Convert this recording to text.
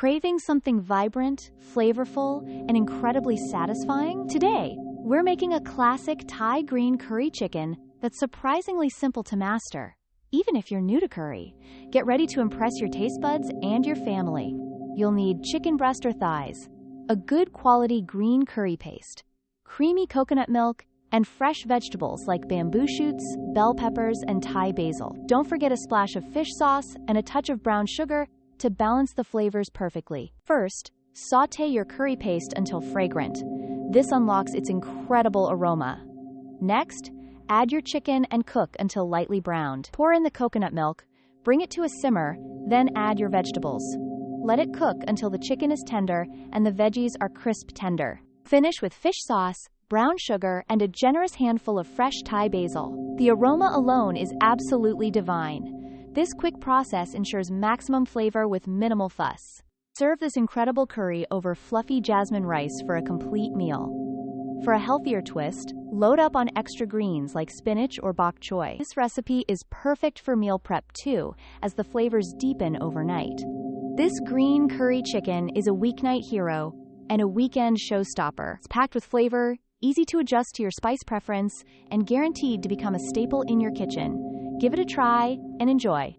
Craving something vibrant, flavorful, and incredibly satisfying? Today, we're making a classic Thai green curry chicken that's surprisingly simple to master, even if you're new to curry. Get ready to impress your taste buds and your family. You'll need chicken breast or thighs, a good quality green curry paste, creamy coconut milk, and fresh vegetables like bamboo shoots, bell peppers, and Thai basil. Don't forget a splash of fish sauce and a touch of brown sugar to balance the flavors perfectly. First, sauté your curry paste until fragrant. This unlocks its incredible aroma. Next, add your chicken and cook until lightly browned. Pour in the coconut milk, bring it to a simmer, then add your vegetables. Let it cook until the chicken is tender and the veggies are crisp tender. Finish with fish sauce, brown sugar, and a generous handful of fresh Thai basil. The aroma alone is absolutely divine. This quick process ensures maximum flavor with minimal fuss. Serve this incredible curry over fluffy jasmine rice for a complete meal. For a healthier twist, load up on extra greens like spinach or bok choy. This recipe is perfect for meal prep too, as the flavors deepen overnight. This green curry chicken is a weeknight hero and a weekend showstopper. It's packed with flavor, easy to adjust to your spice preference, and guaranteed to become a staple in your kitchen. Give it a try and enjoy.